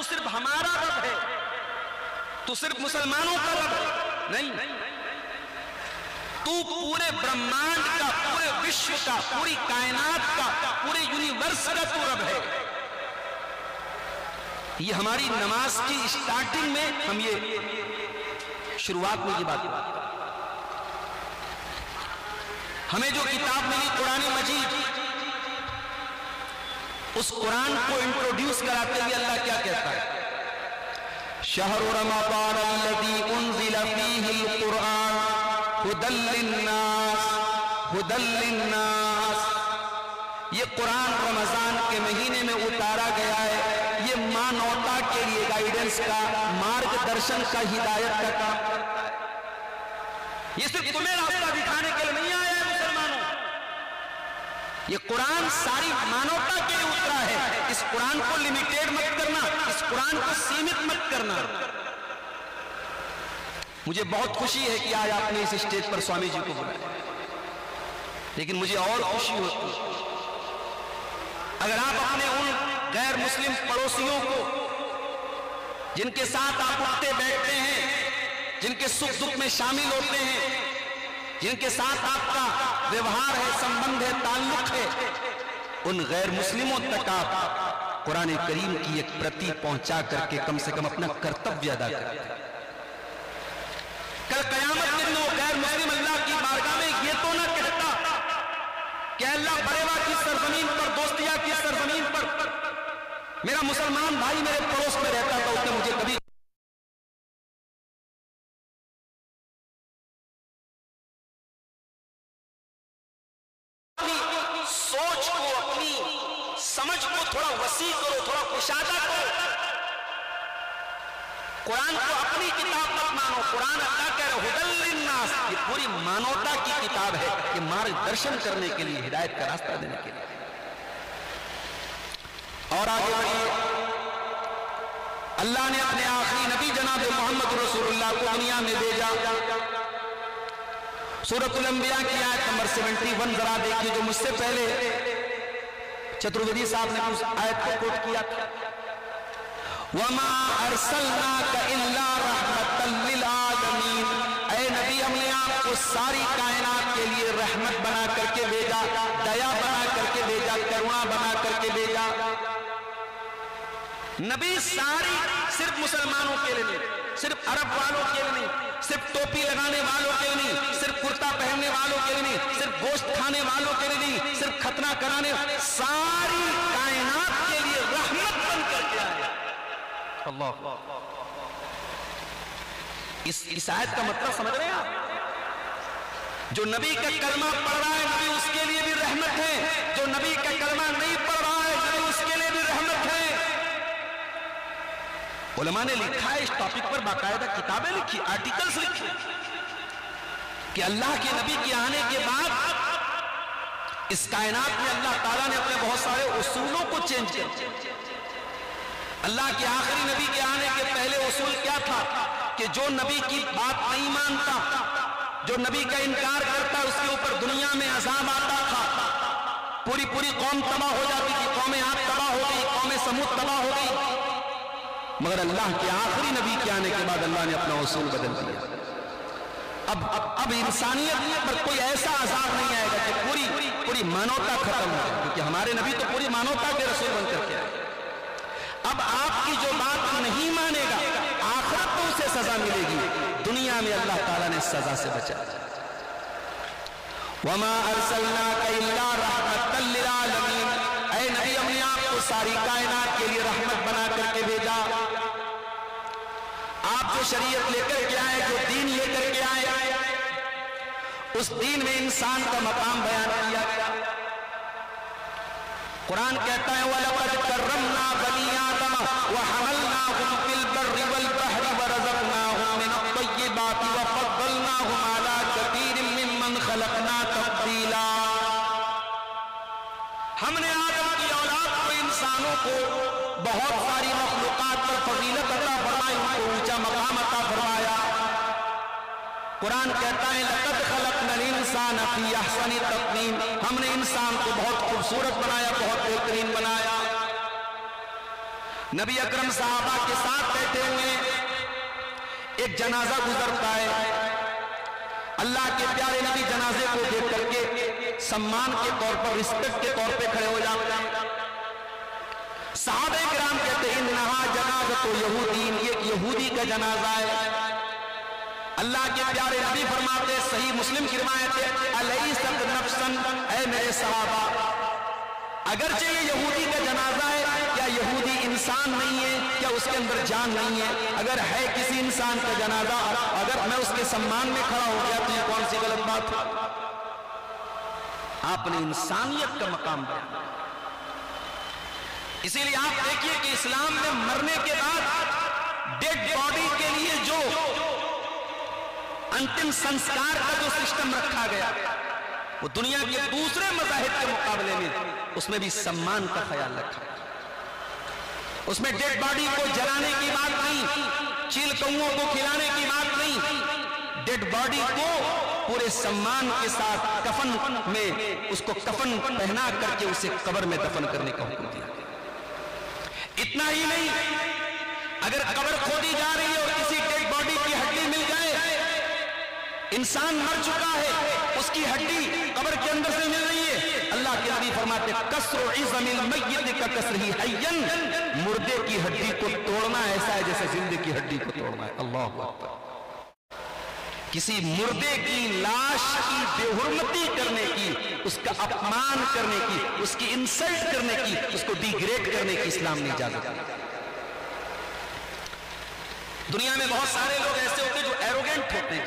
सिर्फ हमारा रब है, तू सिर्फ मुसलमानों का रब है, नहीं, तू पूरे ब्रह्मांड का, पूरे विश्व का, पूरी कायनात का, पूरे यूनिवर्स का तू रब है। ये हमारी नमाज की स्टार्टिंग में हम ये शुरुआत में ये बात, हमें जो किताब मिली कुरान मजीद, उस कुरान को इंट्रोड्यूस कराते हुए अल्लाह क्या कहता है? शहरु रमज़ान अल्लज़ी उन्ज़िला फ़ीहिल कुरान हुदल लिन्नास, हुदल लिन्नास। ये कुरान रमजान के महीने में उतारा गया है, ये मानवता के लिए गाइडेंस का, मार्गदर्शन का, हिदायत का काम करता है। ये सिर्फ तुम्हें रास्ता दिखाने के लिए नहीं आया है मुसलमानों, ये कुरान सारी मानवता के लिए उतरा है। इस कुरान को लिमिटेड मत करना, इस कुरान को सीमित मत करना। मुझे बहुत खुशी है कि आज आपने इस स्टेज पर स्वामी जी को बुलाया, लेकिन मुझे और खुशी होती है अगर आप अपने उन गैर मुस्लिम पड़ोसियों को, जिनके साथ आप उठते बैठते हैं, जिनके सुख दुख में शामिल होते हैं, जिनके साथ आपका व्यवहार है, संबंध है, ताल्लुक है, उन गैर मुस्लिमों तक आप कुरान करीम की एक प्रति पहुंचा करके कम से कम अपना कर्तव्य अदा करें। कल कयामत के दिन वो गैर मुस्लिम अल्लाह की बारगाह में ये तो ना कहता कि अल्लाह बरेवा की सरजमीन पर, दोस्तिया की सरजमीन पर मेरा मुसलमान भाई मेरे पड़ोस में रहता था, उसने मुझे कभी अपनी सोच को, अपनी समझ को थोड़ा वसी करो, थोड़ा कुशादा करो। कुरान को अपनी किताब मत मानो। कुरान अल्लाह कह रहे हुदल लिन्नास, ये पूरी मानवता की किताब है, ये मार्गदर्शन करने के लिए, हिदायत का रास्ता देने के लिए। और आगे बढ़िए, अल्लाह ने अपने आखिरी नबी जनाब मोहम्मद रसूलुल्लाह को दुनिया में भेजा। सूरतुल अंबिया की आयत नंबर 71 जरा देखिए, जो मुझसे पहले चतुर्वेदी साहब ने उस आयत को कोट किया था। वमा अरसलनाका इल्ला रहमतल लिल आलमीन, ऐ नबी हमने आपको सारी कायनात के लिए रहमत बना करके भेजा, दया बना करके भेजा, करुणा बना करके भेजा। नबी सारी सिर्फ मुसलमानों के लिए नहीं, सिर्फ अरब वालों के लिए नहीं, सिर्फ टोपी लगाने वालों के लिए नहीं, सिर्फ कुर्ता पहनने वालों के लिए नहीं, सिर्फ गोश्त खाने वालों के लिए नहीं, सिर्फ खतना कराने, सारी कायनात के लिए रहमत बन करके आया अल्लाह। इस आयत का मतलब समझ रहे हैं आप? जो नबी का कलमा पढ़ रहा है, नबी उसके लिए भी रहमत है। जो नबी का कलमा नहीं पढ़ रहा है, नबी उसके लिए भी रहमत है। उलमा ने लिखा है इस टॉपिक पर, बाकायदा किताबें लिखी, आर्टिकल्स लिखे कि अल्लाह के नबी के आने के बाद इस कायनात में अल्लाह ताला ने अपने बहुत सारे उसूलों को चेंज किया। अल्लाह के आखिरी नबी के आने के पहले उसूल क्या था कि जो नबी की बात नहीं मानता, जो नबी का इनकार करता, उसके ऊपर दुनिया में अजाब आता था। पूरी पूरी कौम तबाह हो जाती थी, कौमें आद तबाह हो गई, कौमें समूद तबाह हो गई। मगर अल्लाह के आखिरी नबी के आने के बाद अल्लाह ने अपना उसूल बदल दिया। अब इंसानियत पर कोई ऐसा अजाब नहीं आएगा कि पूरी पूरी मानवता खत्म हो जाए, क्योंकि हमारे नबी तो पूरी मानवता के रसूल बनकर के आए। अब आपकी जो बात नहीं मानेगा, आखिरत में उसे सजा मिलेगी, दुनिया में अल्लाह ताला ने सजा से बचाया। वमा अरसलनाका इल्ला रहमतल लिल आलमीन, ऐ नबी हमने आपको सारी कायनात के लिए रहमत बना करके भेजा। आप जो शरीयत लेकर के आए, जो दीन लेकर के आए, उस दीन में इंसान का मकाम बयान किया गया। कुरान कहता है वलक़द कर्रमना बनी आदम व हमलनाहुम फिल बर्रि वल बहरि व रज़क़नाहुम मिनत-तय्यिबाति व फ़द्दलनाहुम अला कसीरिम मिम्मन खलक़ना तफ़दीला। हमने आदम की औलाद को, इंसानों को बहुत सारी मखलूक़ात पर फजीलत अता फरमाई, उनको ऊंचा मकाम अता फरमाया। कुरान कहता है लक़द खलक़नल इंसाना फ़ी अहसनि तक़वीम, हमने इंसान को बहुत खूबसूरत बनाया, बहुत बेहतरीन बनाया। नबी अकरम साहबा के साथ बैठे हुए एक जनाजा गुजरता है। अल्लाह के प्यारे नबी जनाजे को देख करके सम्मान के तौर पर, रिस्पेक्ट के तौर पे खड़े हो जाते हैं। साहबे किराम कहते हैं इन्नहा जनाज़तु यहूदीन, ये यहूदी का जनाजा है। अल्लाह के प्यारे नबी फरमाते, सही मुस्लिम की रिवायत है, अलैसत नफ्सन, ऐ मेरे सहाबा, अगरचे ये यहूदी का जनाजा है, क्या यहूदी इंसान नहीं है? क्या उसके अंदर जान नहीं है? अगर है किसी इंसान का जनाजा, अगर मैं उसके सम्मान में खड़ा हो गया तो ये कौन सी गलत बात है? आपने इंसानियत का मकाम दिया। इसीलिए आप देखिए कि इस्लाम में मरने के बाद डेड बॉडी के लिए जो अंतिम संस्कार का जो सिस्टम रखा गया, वो दुनिया के दूसरे मज़ाहिब के मुकाबले में उसमें भी सम्मान का ख्याल रखा। उसमें डेड बॉडी को जलाने की बात नहीं, चील कौओं को खिलाने की बात नहीं, डेड बॉडी को पूरे सम्मान के साथ कफन में, उसको कफन पहना करके उसे कब्र में दफन करने का हुक्म दिया। इतना ही नहीं, अगर कब्र खोदी जा रही है और किसी डेड बॉडी की हड्डी मिल जाए, इंसान मर चुका है, उसकी हड्डी कब्र के अंदर से मिल रही है, अल्लाह के नबी फरमाते कसरु इज़्मिल मय्यित का कसरही हय्यन, मुर्दे की हड्डी को तोड़ना ऐसा है जैसे जिंदे की हड्डी को तोड़ना है। अल्लाहु अकबर। किसी मुर्दे की लाश की बेहुरमती करने की, उसका अपमान करने की, उसकी इंसल्ट करने की, उसको डिग्रेड करने की इस्लाम ने इजाजत दी। दुनिया में बहुत सारे लोग ऐसे होते हैं जो एरोगेंट होते हैं,